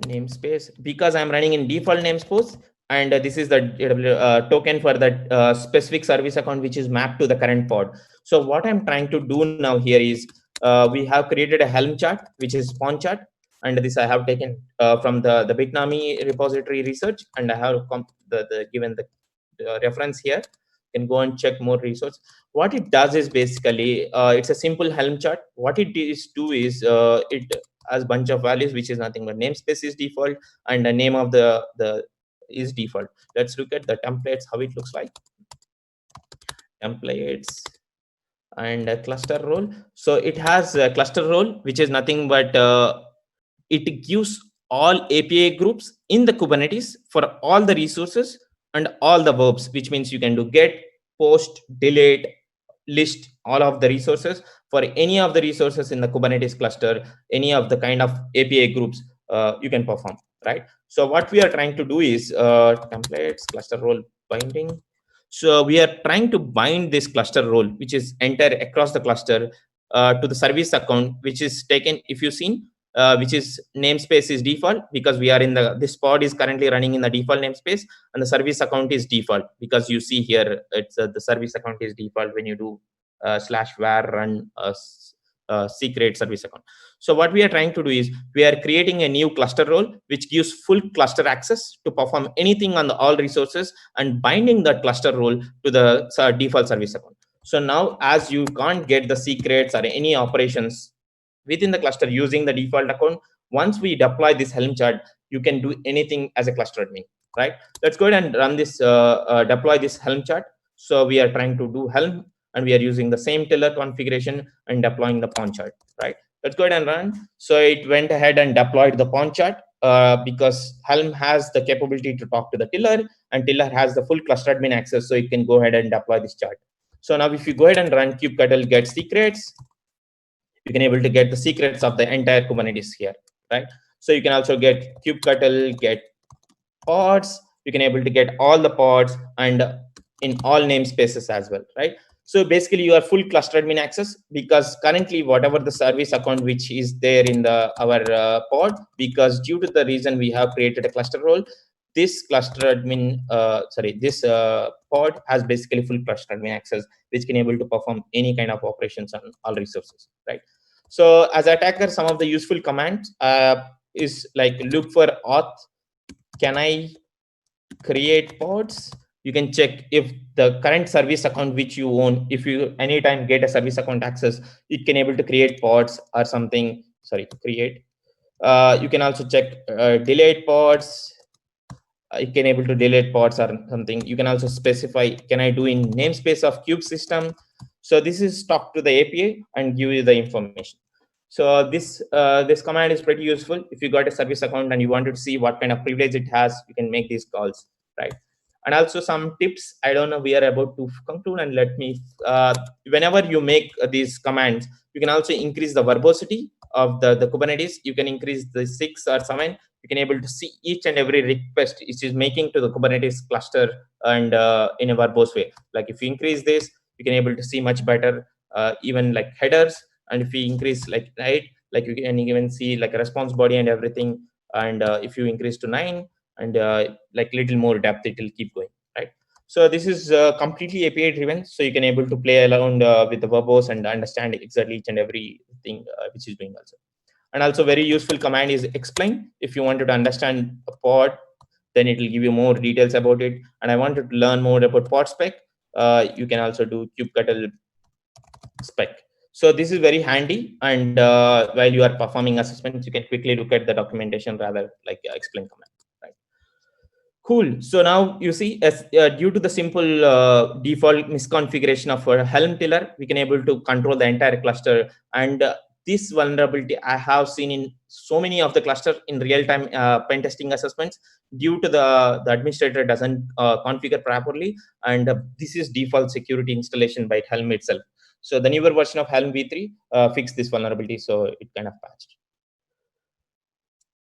namespace, because I'm running in default namespace, and this is the token for that specific service account which is mapped to the current pod. So what I'm trying to do now here is we have created a Helm chart, which is spawn chart, and this I have taken from the Bitnami repository research, and I have given the reference here. You can go and check more resource. What it does is basically it's a simple Helm chart. What it is it has bunch of values, which is nothing but namespace is default, and the name of the is default. Let's look at the templates, how it looks like. Templates and a cluster role. So it has a cluster role, which is nothing but it gives all API groups in the Kubernetes for all the resources and all the verbs, which means you can do get, post, delete, list all of the resources for any of the resources in the Kubernetes cluster, any of the kind of API groups you can perform, right? So what we are trying to do is templates, cluster role binding. So we are trying to bind this cluster role, which is enter across the cluster to the service account, which is taken, if you've seen, which is namespace is default, because we are in this pod is currently running in the default namespace, and the service account is default, because you see here it's the service account is default when you do /var run secret service account. So what we are trying to do is we are creating a new cluster role which gives full cluster access to perform anything on all resources, and binding that cluster role to the default service account. So now, as you can't get the secrets or any operations within the cluster using the default account, once we deploy this Helm chart, you can do anything as a cluster admin, right? Let's go ahead and run this, deploy this Helm chart. So we are trying to do Helm, and we are using the same Tiller configuration and deploying the pawn chart, right? Let's go ahead and run. So it went ahead and deployed the pawn chart because Helm has the capability to talk to the Tiller, and Tiller has the full cluster admin access, so it can go ahead and deploy this chart. So now if you go ahead and run kubectl get secrets, you can able to get the secrets of the entire Kubernetes here, right? So you can also get kubectl get pods. You can able to get all the pods and in all namespaces as well, right? So basically you are full cluster admin access, because currently whatever the service account which is there in our pod, because due to the reason we have created a cluster role, this cluster admin this pod has basically full cluster admin access, which can able to perform any kind of operations on all resources, right? So as attacker, some of the useful commands is like look for auth. Can I create pods? You can check if the current service account which you own, if you anytime get a service account access, it can able to create pods or something. Sorry, create. You can also check delete pods. You can able to delete pods or something. You can also specify, can I do in namespace of kube system? So this is talk to the API and give you the information. So this command is pretty useful. If you got a service account and you wanted to see what kind of privilege it has, you can make these calls, right? And also some tips. I don't know, we are about to conclude, and let me, whenever you make these commands, you can also increase the verbosity of the Kubernetes. You can increase the 6 or 7. You can able to see each and every request it is making to the Kubernetes cluster, and in a verbose way. Like if you increase this, you can able to see much better, even like headers. And if you increase like like you can even see like a response body and everything. And if you increase to 9 and like little more depth, it will keep going, right? So this is completely API driven, so you can able to play around with the verbose and understand exactly each and everything which is doing also. And also very useful command is explain. If you wanted to understand a pod, then it will give you more details about it. And I wanted to learn more about pod spec, you can also do kubectl spec. So this is very handy, and while you are performing assessments, you can quickly look at the documentation rather like explain command. Right. Cool. So now you see, as due to the simple default misconfiguration of our Helm tiller, we can able to control the entire cluster. And this vulnerability I have seen in so many of the cluster in real-time pen testing assessments due to the administrator doesn't configure properly, and this is default security installation by Helm itself. So the newer version of Helm v3 fixed this vulnerability, so it kind of patched.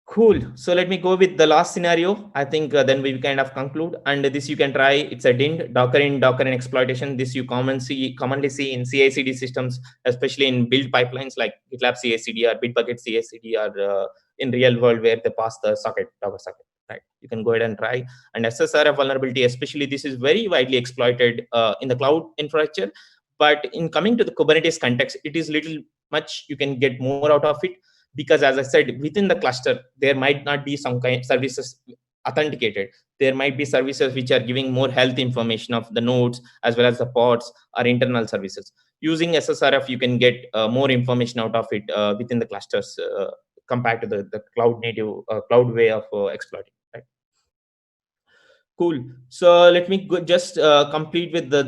Cool. So let me go with the last scenario. I think then we kind of conclude. And this you can try. It's a DIND, Docker in exploitation. This you commonly see in CI/CD systems, especially in build pipelines like GitLab CI/CD or Bitbucket CI/CD, or in real world where they pass the socket, Docker socket. Right. You can go ahead and try. And SSRF vulnerability, especially this is very widely exploited in the cloud infrastructure. But in coming to the Kubernetes context, it is little much you can get more out of it, because as I said, within the cluster there might not be some kind of services authenticated. There might be services which are giving more health information of the nodes as well as the pods or internal services. Using SSRF, you can get more information out of it within the clusters compared to the cloud native cloud way of exploiting. Right. Cool. So let me just complete with the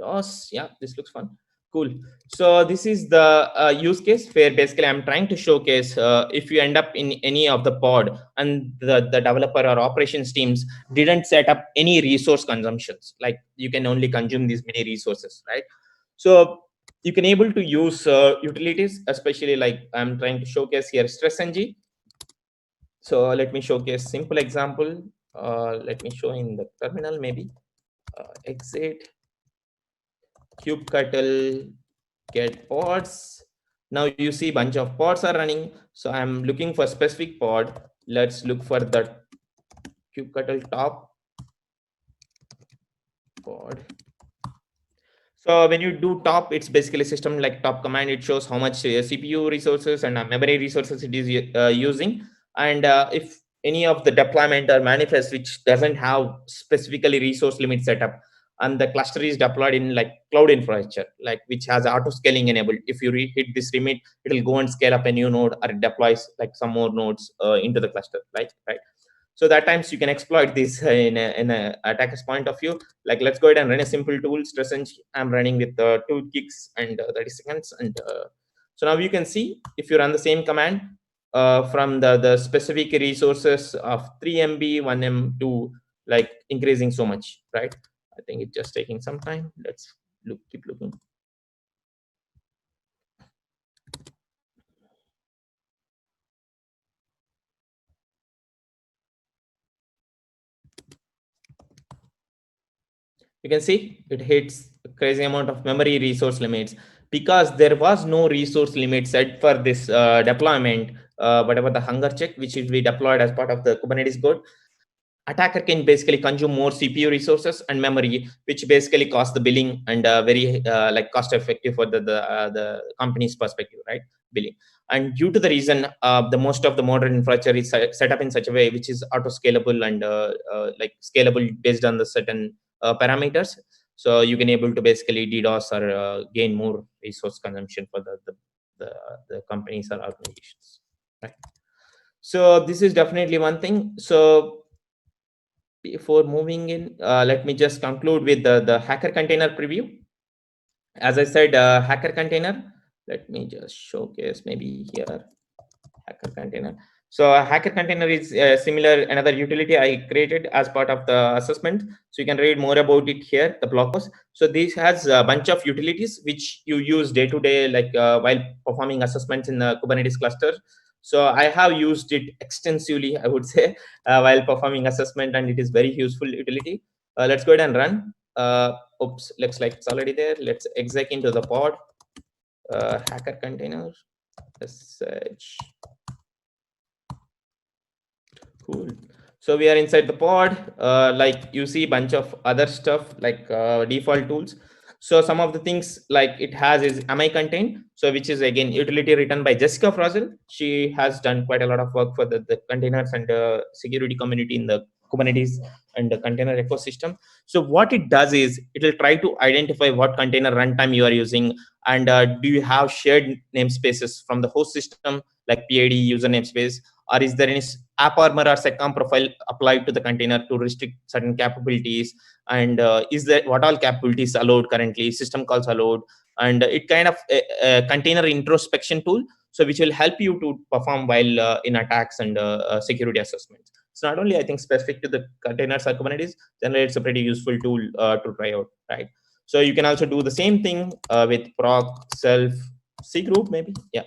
DOS. Yeah, this looks fun. Cool. So this is the use case where basically I'm trying to showcase if you end up in any of the pod and the developer or operations teams didn't set up any resource consumptions, like you can only consume these many resources, right? So you can able to use utilities, especially like I'm trying to showcase here StressNG. So let me showcase simple example. Let me show in the terminal maybe. Exit kubectl get pods. Now you see bunch of pods are running. So I'm looking for specific pod. Let's look for the kubectl top pod. So when you do top, it's basically system like top command. It shows how much CPU resources and memory resources it is using. And if any of the deployment or manifest which doesn't have specifically resource limit setup, and the cluster is deployed in like cloud infrastructure, like which has auto scaling enabled. If you hit this limit, it will go and scale up a new node, or it deploys like some more nodes into the cluster, right? So that times you can exploit this in a attacker's point of view. Like let's go ahead and run a simple tool, StressNG. I'm running with 2 gigs and 30 seconds. And so now you can see if you run the same command from the specific resources of 3 MB, 1 M2, like increasing so much, right? I think it's just taking some time. Let's keep looking. You can see it hits a crazy amount of memory resource limits because there was no resource limit set for this deployment. Whatever the hunger check, which will be deployed as part of the Kubernetes code, attacker can basically consume more CPU resources and memory, which basically cost the billing and very like cost effective for the company's perspective, right? Billing. And due to the reason, the most of the modern infrastructure is set up in such a way which is auto scalable and like scalable based on the certain parameters. So you can able to basically DDoS or gain more resource consumption for the companies or organizations, right? So this is definitely one thing. So before moving in, let me just conclude with the hacker container preview. As I said, hacker container, let me just showcase maybe here, hacker container. So a hacker container is similar, another utility I created as part of the assessment. So you can read more about it here, the blog post. So this has a bunch of utilities which you use day to day, like while performing assessments in the Kubernetes cluster. So I have used it extensively, I would say, while performing assessment, and it is very useful utility. Let's go ahead and run. Oops, looks like it's already there. Let's exec into the pod, hacker container, sh. Cool. So we are inside the pod. Like you see, bunch of other stuff like default tools. So some of the things like it has is Ami contain. So which is again utility written by Jessica Frozel. She has done quite a lot of work for the containers and security community in the Kubernetes and the container ecosystem. So what it does is it will try to identify what container runtime you are using, and do you have shared namespaces from the host system like PID user namespace, or is there any AppArmor or SecComp profile applied to the container to restrict certain capabilities, and is there what all capabilities allowed currently, system calls allowed, and it kind of a container introspection tool, so which will help you to perform while in attacks and security assessments. It's not only, I think, specific to the containers or Kubernetes. Generally, it's a pretty useful tool to try out, right? So you can also do the same thing with proc self cgroup, maybe. Yeah,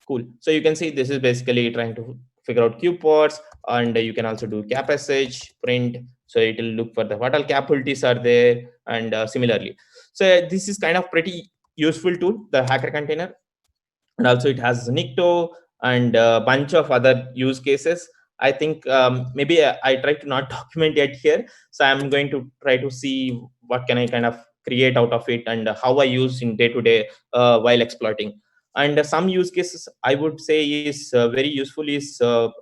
cool. So you can see this is basically trying to figure out kube ports, and you can also do capsh print. So it will look for the what all capabilities are there, and similarly. So this is kind of pretty useful tool, the hacker container, and also it has Nikto and a bunch of other use cases. I think maybe I try to not document it here, so I'm going to try to see what can I kind of create out of it, and how I use in day to day while exploiting. And some use cases I would say is very useful is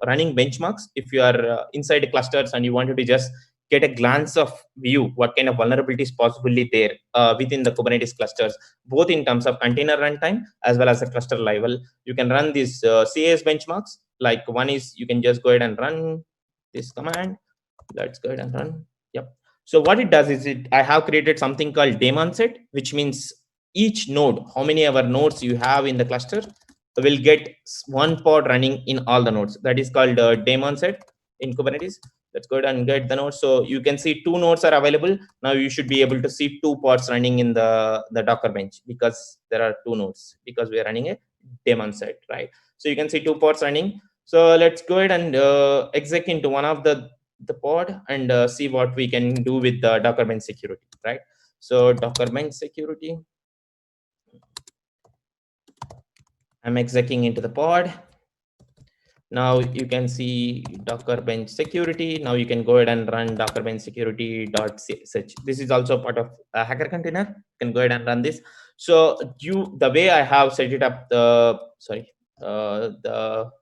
running benchmarks. If you are inside clusters and you wanted to just get a glance of view what kind of vulnerabilities possibly there within the Kubernetes clusters, both in terms of container runtime as well as a cluster level. You can run these CAS benchmarks. Like one is you can just go ahead and run this command. Let's go ahead and run. Yep. So what it does is I have created something called daemon set, which means each node, how many ever nodes you have in the cluster, will get one pod running in all the nodes. That is called daemon set in Kubernetes. Let's go ahead and get the nodes. So you can see 2 nodes are available. Now you should be able to see 2 pods running in the Docker bench, because there are 2 nodes, because we are running a daemon set, right? So you can see 2 pods running. So let's go ahead and exec into one of the pod and see what we can do with the Docker bench security, right? So Docker bench security, I'm execing into the pod. Now you can see Docker bench security. Now you can go ahead and run Docker bench security.sh. This is also part of a hacker container. You can go ahead and run this. So the way I have set it up, the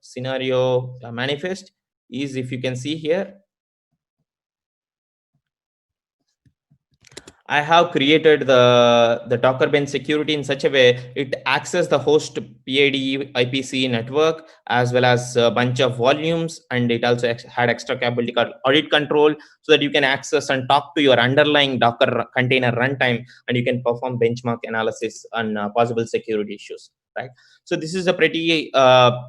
scenario manifest is, if you can see here, I have created the Docker bench security in such a way it accesses the host PID IPC network as well as a bunch of volumes, and it also had extra capability called audit control, so that you can access and talk to your underlying Docker container runtime, and you can perform benchmark analysis on possible security issues, right? So this is a pretty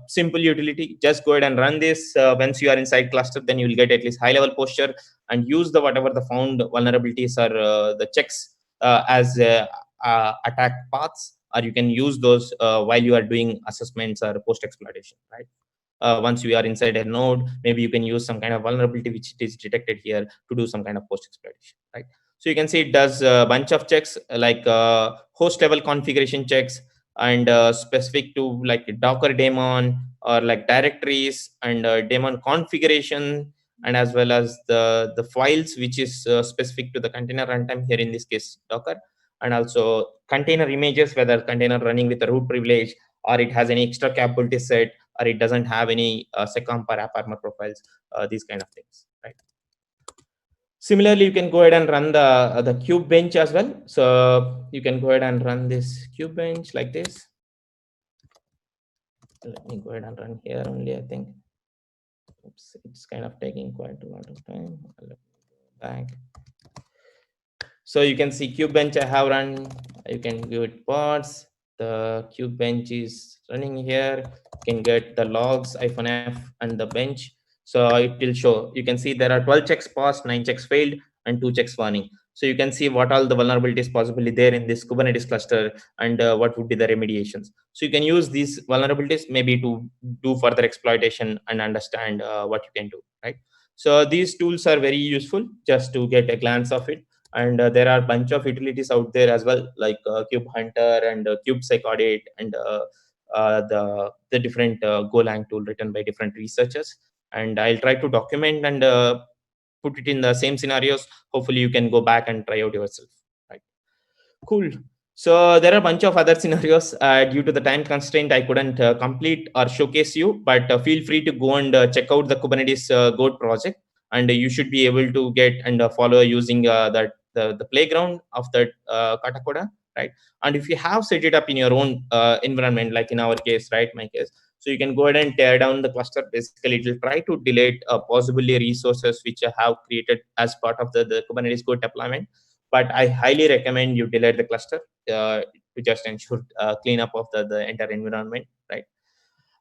simple utility. Just go ahead and run this. Once you are inside cluster, then you will get at least high level posture, and use the whatever the found vulnerabilities or the checks as attack paths, or you can use those while you are doing assessments or post exploitation, right? Once you are inside a node, maybe you can use some kind of vulnerability which is detected here to do some kind of post exploitation, right? So you can see it does a bunch of checks, like host level configuration checks, and specific to like Docker daemon or like directories, and daemon configuration, and as well as the files which is specific to the container runtime, here in this case Docker, and also container images, whether container running with a root privilege, or it has any extra capability set, or it doesn't have any SecComp or AppArmor profiles, these kind of things, right? Similarly, you can go ahead and run the kube bench as well. So you can go ahead and run this kube bench like this. Let me go ahead and run here only, I think. Oops, it's kind of taking quite a lot of time. Let me go back. So you can see kube bench I have run. You can give it pods. The kube bench is running here. You can get the logs -f and the bench. So it will show. You can see there are 12 checks passed, 9 checks failed, and 2 checks warning. So you can see what all the vulnerabilities possibly there in this Kubernetes cluster, and what would be the remediations. So you can use these vulnerabilities maybe to do further exploitation and understand what you can do, right? So these tools are very useful just to get a glance of it. And there are a bunch of utilities out there as well, like Kube Hunter and KubeSec Audit, and the different Golang tool written by different researchers. And I'll try to document and put it in the same scenarios. Hopefully you can go back and try out yourself, right? Cool. So there are a bunch of other scenarios. Due to the time constraint, I couldn't complete or showcase you, but feel free to go and check out the Kubernetes Goat project. and you should be able to get and follow using the playground of that Katacoda, right? And if you have set it up in your own environment, like in our case, right, my case, so you can go ahead and tear down the cluster. Basically, it will try to delete possibly resources which I have created as part of the Kubernetes code deployment. But I highly recommend you delete the cluster to just ensure cleanup of the entire environment, right?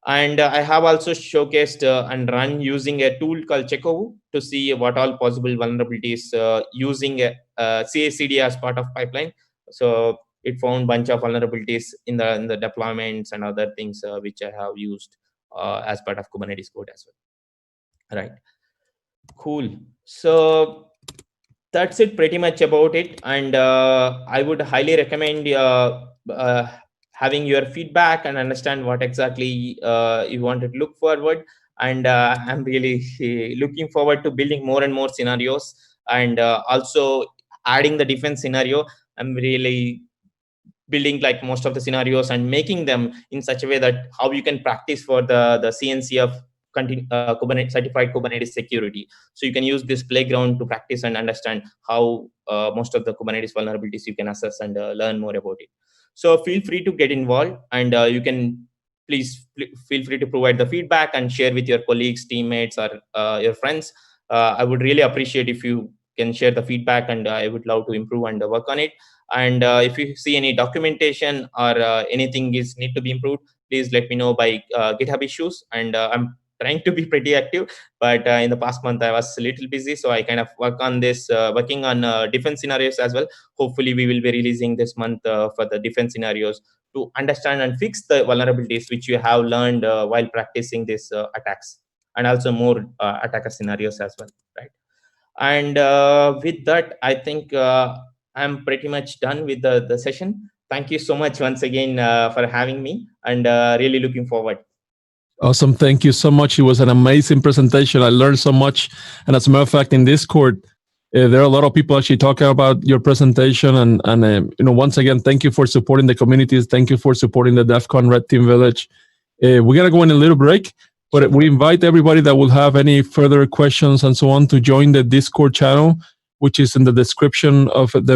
And I have also showcased and run using a tool called Chekovu to see what all possible vulnerabilities using a CI/CD as part of pipeline. So it found bunch of vulnerabilities in the deployments and other things which I have used as part of Kubernetes code as well. Right. Cool. So that's it pretty much about it. And I would highly recommend having your feedback and understand what exactly you want to look forward. And I'm really looking forward to building more and more scenarios, and also adding the defense scenario. I'm really building like most of the scenarios and making them in such a way that how you can practice for the CNC of Kubernetes certified Kubernetes security. So you can use this playground to practice and understand how most of the Kubernetes vulnerabilities you can assess and learn more about it. So feel free to get involved, and you can please feel free to provide the feedback and share with your colleagues, teammates, or your friends. I would really appreciate if you can share the feedback, and I would love to improve and work on it. And if you see any documentation or anything is need to be improved, please let me know by GitHub issues. And I'm trying to be pretty active, but in the past month I was a little busy, so I kind of work on this, working on defense scenarios as well. Hopefully we will be releasing this month for the defense scenarios to understand and fix the vulnerabilities which you have learned while practicing these attacks, and also more attacker scenarios as well, right? And with that, I think I'm pretty much done with the session. Thank you so much once again for having me, and really looking forward. Awesome. Thank you so much. It was an amazing presentation. I learned so much. And as a matter of fact, in Discord, there are a lot of people actually talking about your presentation. And once again, thank you for supporting the communities. Thank you for supporting the DEF CON Red Team Village. We're going to go in a little break, but we invite everybody that will have any further questions and so on to join the Discord channel, which is in the description of the